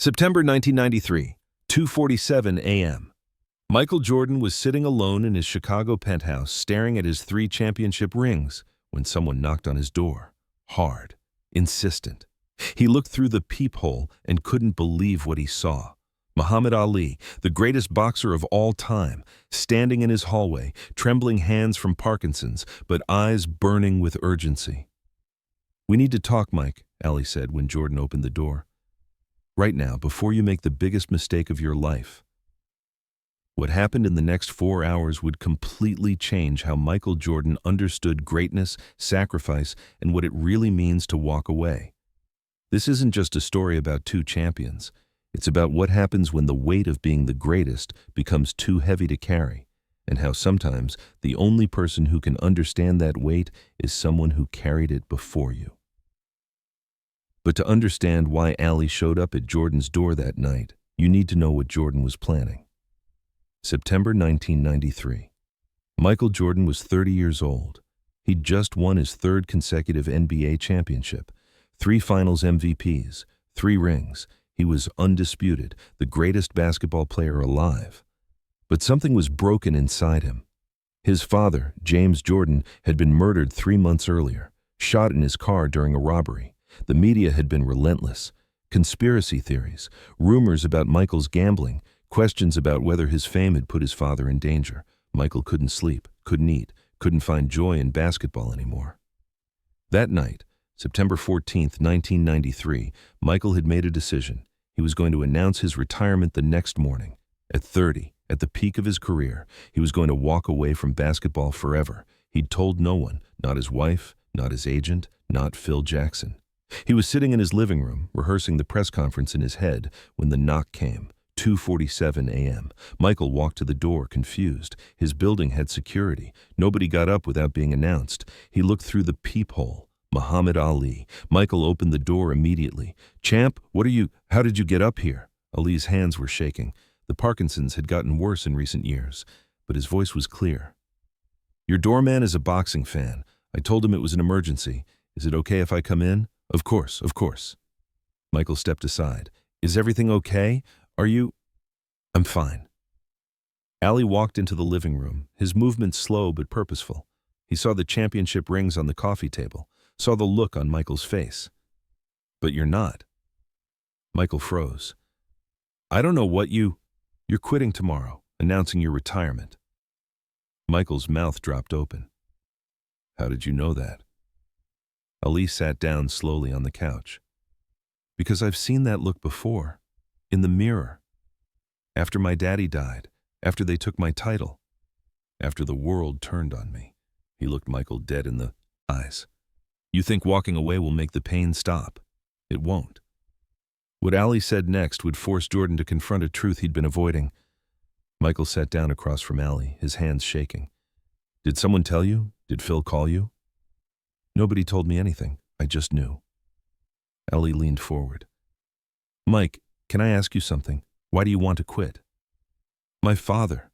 September 1993, 2:47 a.m. Michael Jordan was sitting alone in his Chicago penthouse staring at his 3 championship rings when someone knocked on his door. Hard, insistent. He looked through the peephole and couldn't believe what he saw. Muhammad Ali, the greatest boxer of all time, standing in his hallway, trembling hands from Parkinson's, but eyes burning with urgency. "We need to talk, Mike," Ali said when Jordan opened the door. "Right now, before you make the biggest mistake of your life." What happened in the next 4 hours would completely change how Michael Jordan understood greatness, sacrifice, and what it really means to walk away. This isn't just a story about 2 champions. It's about what happens when the weight of being the greatest becomes too heavy to carry, and how sometimes the only person who can understand that weight is someone who carried it before you. But to understand why Ali showed up at Jordan's door that night, you need to know what Jordan was planning. September 1993. Michael Jordan was 30 years old. He'd just won his 3rd consecutive NBA championship, 3 finals MVPs, 3 rings. He was undisputed, the greatest basketball player alive. But something was broken inside him. His father, James Jordan, had been murdered 3 months earlier, shot in his car during a robbery. The media had been relentless. Conspiracy theories, rumors about Michael's gambling, questions about whether his fame had put his father in danger. Michael couldn't sleep, couldn't eat, couldn't find joy in basketball anymore. That night, September 14th, 1993, Michael had made a decision. He was going to announce his retirement the next morning. At 30, at the peak of his career, he was going to walk away from basketball forever. He'd told no one, not his wife, not his agent, not Phil Jackson. He was sitting in his living room, rehearsing the press conference in his head, when the knock came. 2:47 a.m. Michael walked to the door, confused. His building had security. Nobody got up without being announced. He looked through the peephole. Muhammad Ali. Michael opened the door immediately. "Champ, how did you get up here?" Ali's hands were shaking. The Parkinsons had gotten worse in recent years, but his voice was clear. "Your doorman is a boxing fan. I told him it was an emergency. Is it okay if I come in?" Of course, of course." Michael stepped aside. "Is everything okay? I'm fine." Ali walked into the living room, his movements slow but purposeful. He saw the championship rings on the coffee table, saw the look on Michael's face. "But you're not." Michael froze. "I don't know what you're quitting tomorrow, announcing your retirement." Michael's mouth dropped open. "How did you know that?" Ali sat down slowly on the couch. "Because I've seen that look before, in the mirror. After my daddy died, after they took my title, after the world turned on me." He looked Michael dead in the eyes. "You think walking away will make the pain stop? It won't." What Ali said next would force Jordan to confront a truth he'd been avoiding. Michael sat down across from Ali, his hands shaking. "Did someone tell you? Did Phil call you?" "Nobody told me anything. I just knew." Ali leaned forward. "Mike, can I ask you something? Why do you want to quit?" "My father."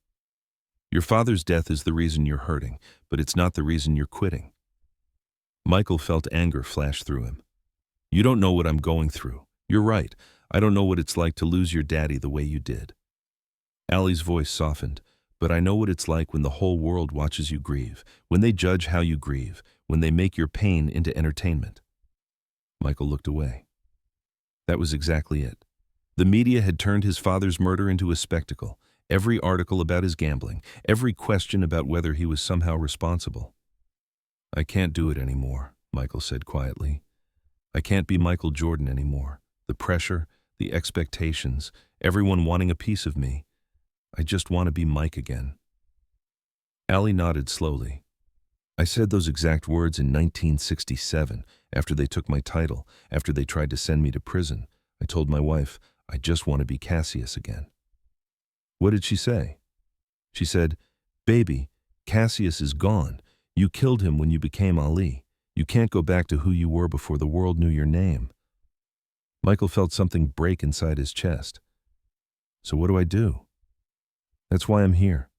"Your father's death is the reason you're hurting, but it's not the reason you're quitting." Michael felt anger flash through him. "You don't know what I'm going through. You're right. I don't know what it's like to lose your daddy the way you did." Ali's voice softened. "But I know what it's like when the whole world watches you grieve, when they judge how you grieve, when they make your pain into entertainment." Michael looked away. That was exactly it. The media had turned his father's murder into a spectacle. Every article about his gambling, every question about whether he was somehow responsible. "I can't do it anymore," Michael said quietly. "I can't be Michael Jordan anymore. The pressure, the expectations, everyone wanting a piece of me. I just want to be Mike again." Ali nodded slowly. "I said those exact words in 1967, after they took my title, after they tried to send me to prison. I told my wife, I just want to be Cassius again." "What did she say?" "She said, 'Baby, Cassius is gone. You killed him when you became Ali. You can't go back to who you were before the world knew your name.'" Michael felt something break inside his chest. "So what do I do?" "That's why I'm here.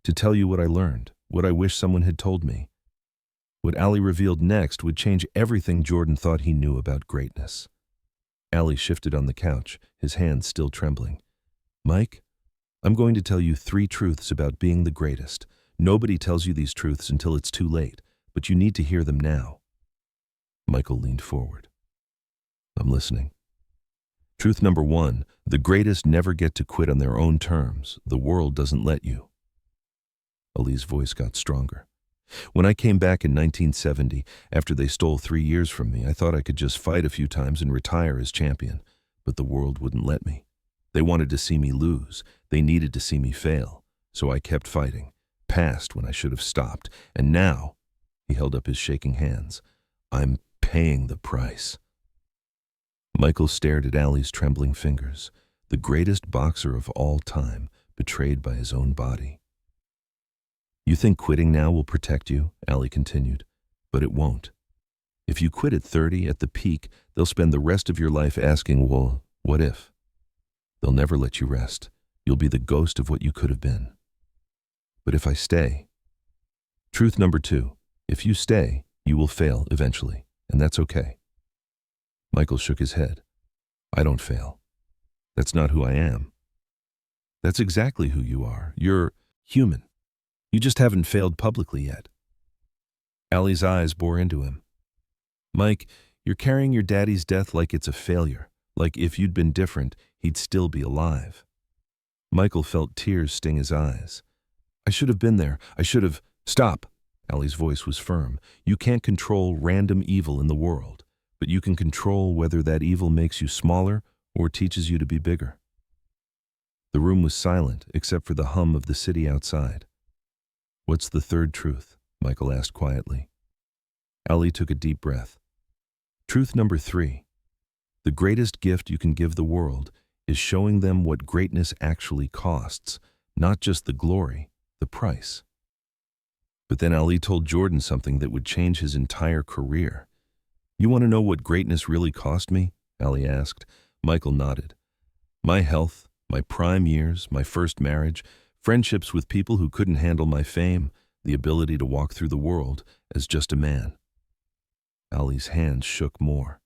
To tell you what I learned, what I wish someone had told me." What Ali revealed next would change everything Jordan thought he knew about greatness. Ali shifted on the couch, his hands still trembling. Mike, I'm going to tell you 3 truths about being the greatest. Nobody tells you these truths until it's too late, but you need to hear them now. Michael leaned forward. I'm listening. Truth number 1, the greatest never get to quit on their own terms. The world doesn't let you. Ali's voice got stronger. When I came back in 1970, after they stole 3 years from me, I thought I could just fight a few times and retire as champion, but the world wouldn't let me. They wanted to see me lose. They needed to see me fail. So I kept fighting, passed when I should have stopped, and now, he held up his shaking hands, I'm paying the price. Michael stared at Ali's trembling fingers, the greatest boxer of all time, betrayed by his own body. You think quitting now will protect you, Ali continued, but it won't. If you quit at 30, at the peak, they'll spend the rest of your life asking, well, what if? They'll never let you rest. You'll be the ghost of what you could have been. But if I stay, truth number 2, if you stay, you will fail eventually, and that's okay. Michael shook his head. I don't fail. That's not who I am. That's exactly who you are. You're human. You just haven't failed publicly yet. Ali's eyes bore into him. Mike, you're carrying your daddy's death like it's a failure, like if you'd been different, he'd still be alive. Michael felt tears sting his eyes. I should have been there. I should have... Stop! Ali's voice was firm. You can't control random evil in the world, but you can control whether that evil makes you smaller or teaches you to be bigger. The room was silent, except for the hum of the city outside. What's the 3rd truth? Michael asked quietly. Ali took a deep breath. Truth number 3. The greatest gift you can give the world is showing them what greatness actually costs, not just the glory, the price. But then Ali told Jordan something that would change his entire career. You want to know what greatness really cost me? Ali asked. Michael nodded. My health, my prime years, my first marriage, friendships with people who couldn't handle my fame, the ability to walk through the world as just a man. Ali's hands shook more.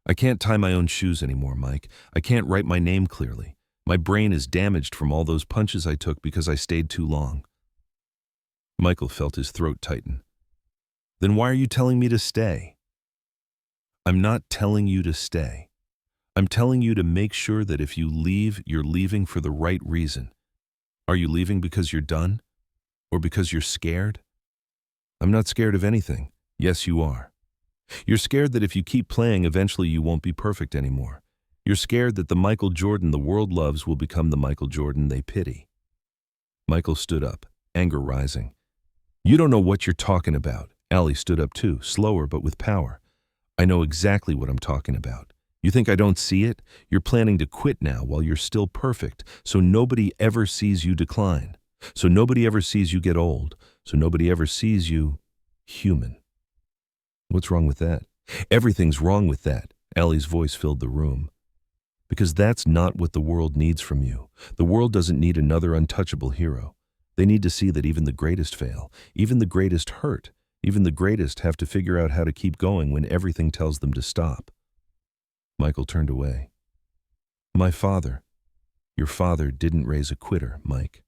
I can't tie my own shoes anymore, Mike. I can't write my name clearly. My brain is damaged from all those punches I took because I stayed too long. Michael felt his throat tighten. Then why are you telling me to stay? I'm not telling you to stay. I'm telling you to make sure that if you leave, you're leaving for the right reason. Are you leaving because you're done? Or because you're scared? I'm not scared of anything. Yes, you are. You're scared that if you keep playing, eventually you won't be perfect anymore. You're scared that the Michael Jordan the world loves will become the Michael Jordan they pity. Michael stood up, anger rising. You don't know what you're talking about. Ali stood up too, slower but with power. I know exactly what I'm talking about. You think I don't see it? You're planning to quit now while you're still perfect, so nobody ever sees you decline. So nobody ever sees you get old. So nobody ever sees you human. What's wrong with that? Everything's wrong with that. Ali's voice filled the room. Because that's not what the world needs from you. The world doesn't need another untouchable hero. They need to see that even the greatest fail, even the greatest hurt, even the greatest have to figure out how to keep going when everything tells them to stop. Michael turned away. My father, your father didn't raise a quitter, Mike.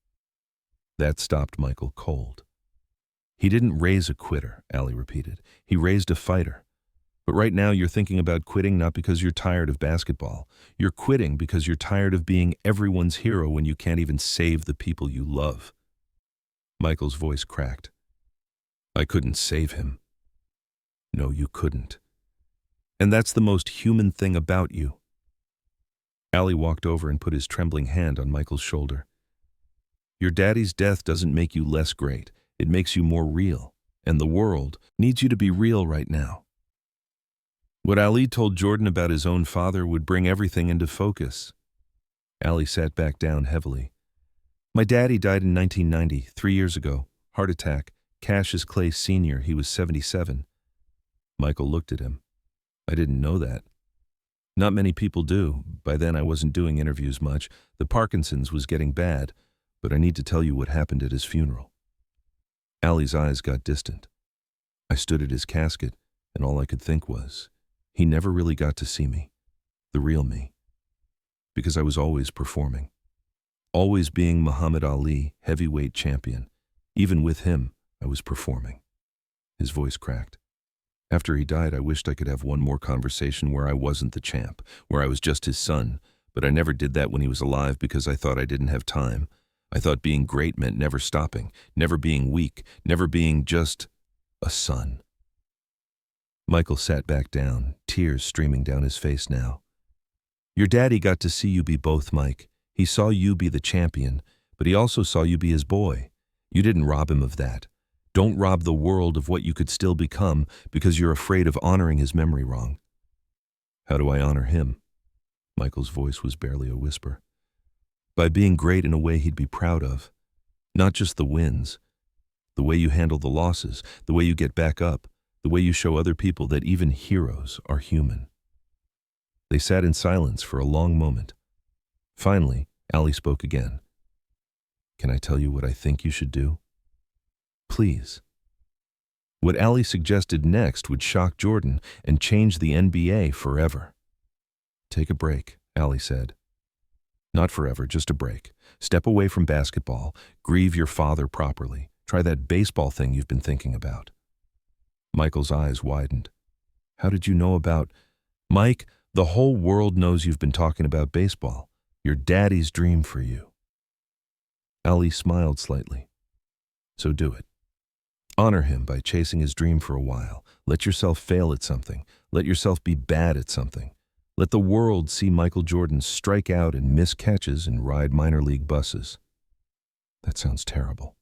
That stopped Michael cold. He didn't raise a quitter, Ali repeated. He raised a fighter. But right now you're thinking about quitting not because you're tired of basketball. You're quitting because you're tired of being everyone's hero when you can't even save the people you love. Michael's voice cracked. I couldn't save him. No, you couldn't. And that's the most human thing about you. Ali walked over and put his trembling hand on Michael's shoulder. Your daddy's death doesn't make you less great. It makes you more real. And the world needs you to be real right now. What Ali told Jordan about his own father would bring everything into focus. Ali sat back down heavily. My daddy died in 1990, 3 years ago. Heart attack. Cassius Clay Sr., he was 77. Michael looked at him. I didn't know that. Not many people do. By then I wasn't doing interviews much. The Parkinson's was getting bad, but I need to tell you what happened at his funeral. Ali's eyes got distant. I stood at his casket, and all I could think was, he never really got to see me. the real me. Because I was always performing. Always being Muhammad Ali, heavyweight champion. Even with him, I was performing. His voice cracked. After he died, I wished I could have one more conversation where I wasn't the champ, where I was just his son, but I never did that when he was alive because I thought I didn't have time. I thought being great meant never stopping, never being weak, never being just a son. Michael sat back down, tears streaming down his face now. Your daddy got to see you be both, Mike. He saw you be the champion, but he also saw you be his boy. You didn't rob him of that. Don't rob the world of what you could still become because you're afraid of honoring his memory wrong. How do I honor him? Michael's voice was barely a whisper. By being great in a way he'd be proud of. Not just the wins. The way you handle the losses, the way you get back up, the way you show other people that even heroes are human. They sat in silence for a long moment. Finally, Ali spoke again. Can I tell you what I think you should do? Please. What Ali suggested next would shock Jordan and change the NBA forever. Take a break, Ali said. Not forever, just a break. Step away from basketball. Grieve your father properly. Try that baseball thing you've been thinking about. Michael's eyes widened. How did you know about... Mike, the whole world knows you've been talking about baseball. Your daddy's dream for you. Ali smiled slightly. So do it. Honor him by chasing his dream for a while. Let yourself fail at something. Let yourself be bad at something. Let the world see Michael Jordan strike out and miss catches and ride minor league buses. That sounds terrible.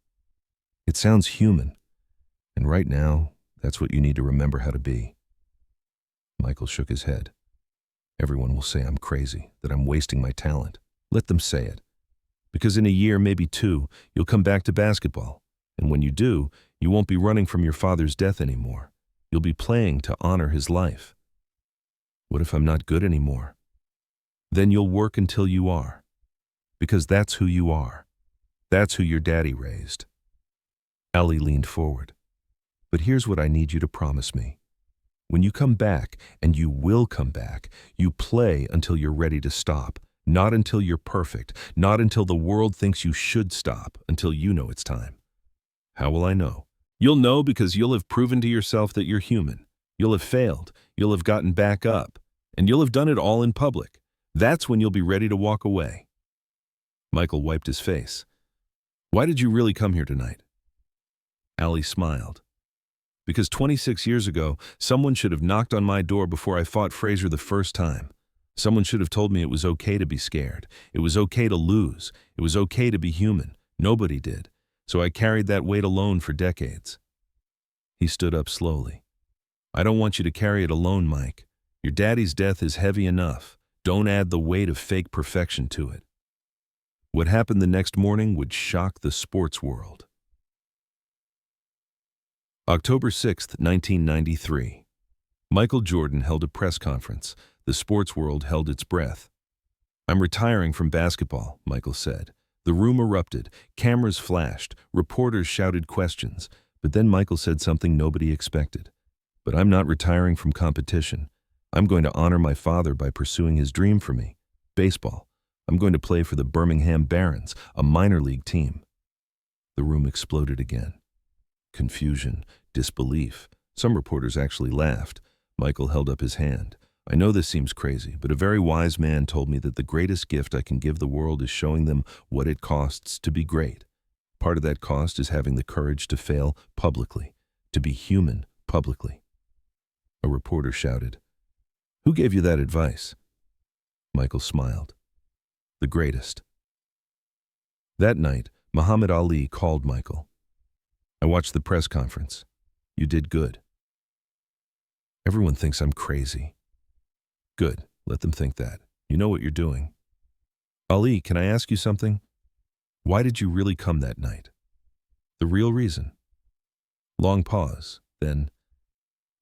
It sounds human. And right now, that's what you need to remember how to be. Michael shook his head. Everyone will say I'm crazy, that I'm wasting my talent. Let them say it. Because in a year, maybe two, you'll come back to basketball. And when you do, you won't be running from your father's death anymore. You'll be playing to honor his life. What if I'm not good anymore? Then you'll work until you are. Because that's who you are. That's who your daddy raised. Ali leaned forward. But here's what I need you to promise me. When you come back, and you will come back, you play until you're ready to stop. Not until you're perfect. Not until the world thinks you should stop. Until you know it's time. How will I know? You'll know because you'll have proven to yourself that you're human. You'll have failed. You'll have gotten back up. And you'll have done it all in public. That's when you'll be ready to walk away. Michael wiped his face. Why did you really come here tonight? Ali smiled. Because 26 years ago, someone should have knocked on my door before I fought Frazier the first time. Someone should have told me it was okay to be scared. It was okay to lose. It was okay to be human. Nobody did. So I carried that weight alone for decades. He stood up slowly. I don't want you to carry it alone, Mike. Your daddy's death is heavy enough. Don't add the weight of fake perfection to it. What happened the next morning would shock the sports world. October 6, 1993. Michael Jordan held a press conference. The sports world held its breath. I'm retiring from basketball, Michael said. The room erupted. Cameras flashed. Reporters shouted questions. But then Michael said something nobody expected. But I'm not retiring from competition. I'm going to honor my father by pursuing his dream for me. Baseball. I'm going to play for the Birmingham Barons, a minor league team. The room exploded again. Confusion, disbelief. Some reporters actually laughed. Michael held up his hand. I know this seems crazy, but a very wise man told me that the greatest gift I can give the world is showing them what it costs to be great. Part of that cost is having the courage to fail publicly, to be human publicly. A reporter shouted, Who gave you that advice? Michael smiled. The greatest. That night, Muhammad Ali called Michael. I watched the press conference. You did good. Everyone thinks I'm crazy. Good. Let them think that. You know what you're doing. Ali, can I ask you something? Why did you really come that night? The real reason. Long pause. Then,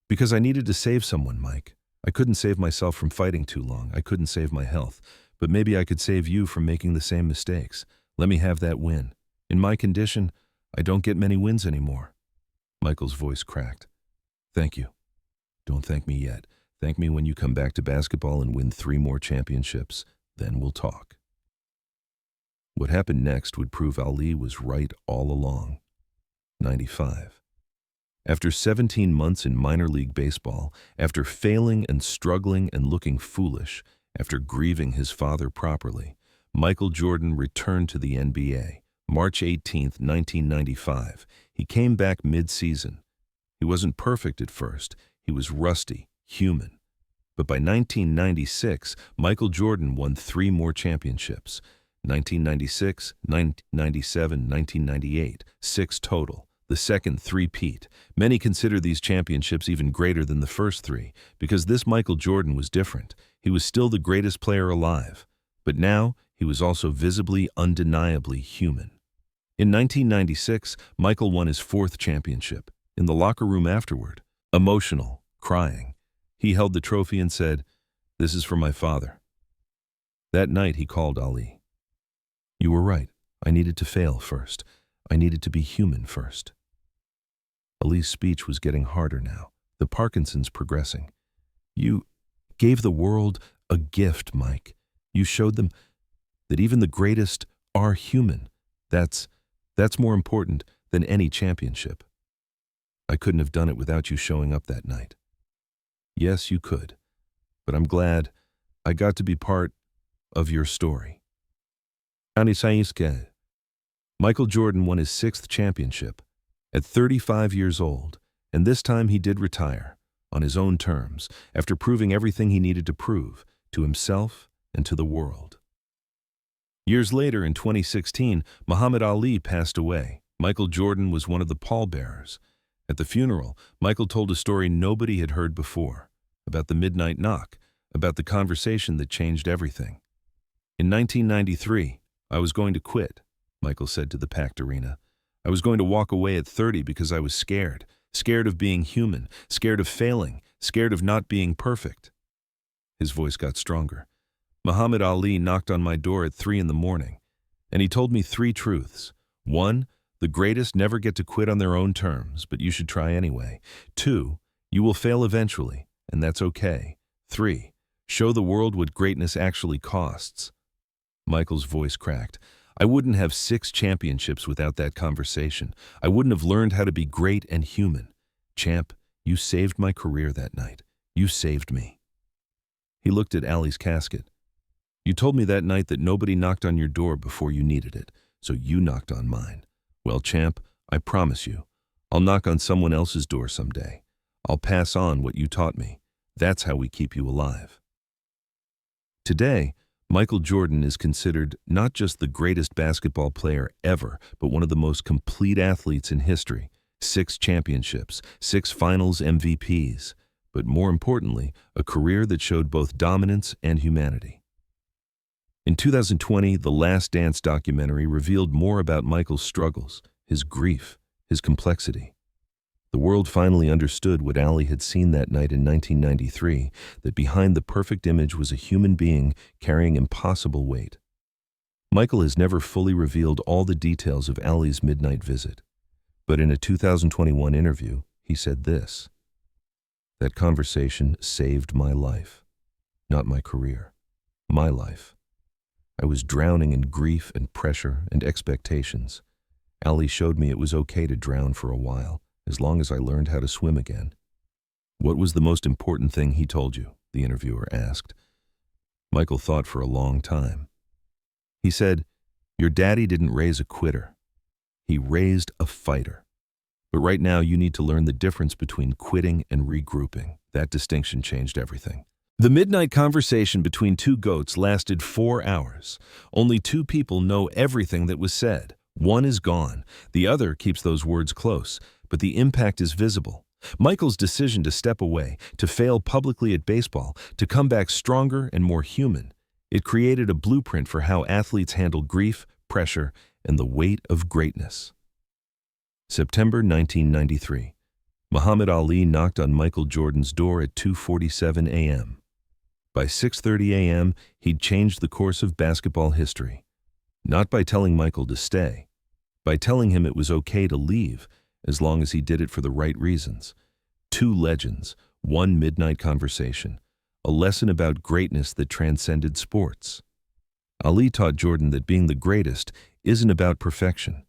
because I needed to save someone, Mike. I couldn't save myself from fighting too long. I couldn't save my health. But maybe I could save you from making the same mistakes. Let me have that win. In my condition, I don't get many wins anymore. Michael's voice cracked. Thank you. Don't thank me yet. Thank me when you come back to basketball and win 3 more championships. Then we'll talk. What happened next would prove Ali was right all along. 95. After 17 months in minor league baseball, after failing and struggling and looking foolish, after grieving his father properly, Michael Jordan returned to the NBA. March 18, 1995. He came back mid-season. He wasn't perfect at first. He was rusty, human. But by 1996, Michael Jordan won 3 more championships. 1996, 1997, 1998, 6 total. The second three-peat. Many consider these championships even greater than the first 3, because this Michael Jordan was different. He was still the greatest player alive. But now, he was also visibly, undeniably human. In 1996, Michael won his 4th championship. In the locker room afterward, emotional, crying, he held the trophy and said, "This is for my father." That night, he called Ali. "You were right. I needed to fail first. I needed to be human first." Ali's speech was getting harder now. The Parkinson's progressing. "You gave the world a gift, Mike. You showed them that even the greatest are human. That's more important than any championship. I couldn't have done it without you showing up that night." "Yes, you could. But I'm glad I got to be part of your story." Michael Jordan won his 6th championship at 35 years old, and this time he did retire on his own terms after proving everything he needed to prove to himself and to the world. Years later, in 2016, Muhammad Ali passed away. Michael Jordan was one of the pallbearers. At the funeral, Michael told a story nobody had heard before, about the midnight knock, about the conversation that changed everything. "In 1993, I was going to quit," Michael said to the packed arena. "I was going to walk away at 30 because I was scared. Scared of being human, scared of failing, scared of not being perfect." His voice got stronger. "Muhammad Ali knocked on my door at 3 in the morning, and he told me 3 truths. 1, the greatest never get to quit on their own terms, but you should try anyway. 2, you will fail eventually, and that's okay. 3, show the world what greatness actually costs." Michael's voice cracked. "I wouldn't have 6 championships without that conversation. I wouldn't have learned how to be great and human. Champ, you saved my career that night. You saved me." He looked at Ali's casket. "You told me that night that nobody knocked on your door before you needed it, so you knocked on mine. Well, champ, I promise you, I'll knock on someone else's door someday. I'll pass on what you taught me. That's how we keep you alive." Today, Michael Jordan is considered not just the greatest basketball player ever, but one of the most complete athletes in history. 6 championships, 6 finals MVPs, but more importantly, a career that showed both dominance and humanity. In 2020, The Last Dance documentary revealed more about Michael's struggles, his grief, his complexity. The world finally understood what Ali had seen that night in 1993, that behind the perfect image was a human being carrying impossible weight. Michael has never fully revealed all the details of Ali's midnight visit, but in a 2021 interview, he said this: "That conversation saved my life, not my career, my life. I was drowning in grief and pressure and expectations. Ali showed me it was okay to drown for a while, as long as I learned how to swim again." "What was the most important thing he told you?" the interviewer asked. Michael thought for a long time. He said, "Your daddy didn't raise a quitter. He raised a fighter. But right now you need to learn the difference between quitting and regrouping. That distinction changed everything." The midnight conversation between 2 GOATs lasted 4 hours. Only 2 people know everything that was said. One is gone. The other keeps those words close, but the impact is visible. Michael's decision to step away, to fail publicly at baseball, to come back stronger and more human, it created a blueprint for how athletes handle grief, pressure, and the weight of greatness. September 1993. Muhammad Ali knocked on Michael Jordan's door at 2:47 a.m. By 6:30 a.m., he'd changed the course of basketball history. Not by telling Michael to stay, by telling him it was okay to leave, as long as he did it for the right reasons. 2 legends, One midnight conversation, a lesson about greatness that transcended sports. Ali taught Jordan that being the greatest isn't about perfection.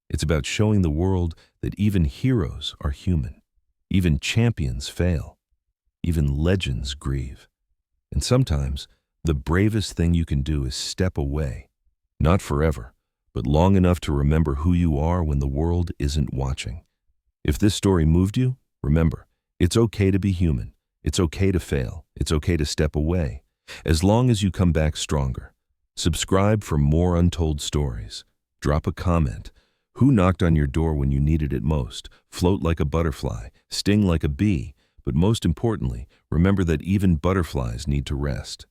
It's about showing the world that even heroes are human. Even champions fail. Even legends grieve. And sometimes, the bravest thing you can do is step away. Not forever, but long enough to remember who you are when the world isn't watching. If this story moved you, remember, it's okay to be human. It's okay to fail. It's okay to step away, as long as you come back stronger. Subscribe for more untold stories. Drop a comment. Who knocked on your door when you needed it most? Float like a butterfly, sting like a bee, but most importantly, remember that even butterflies need to rest.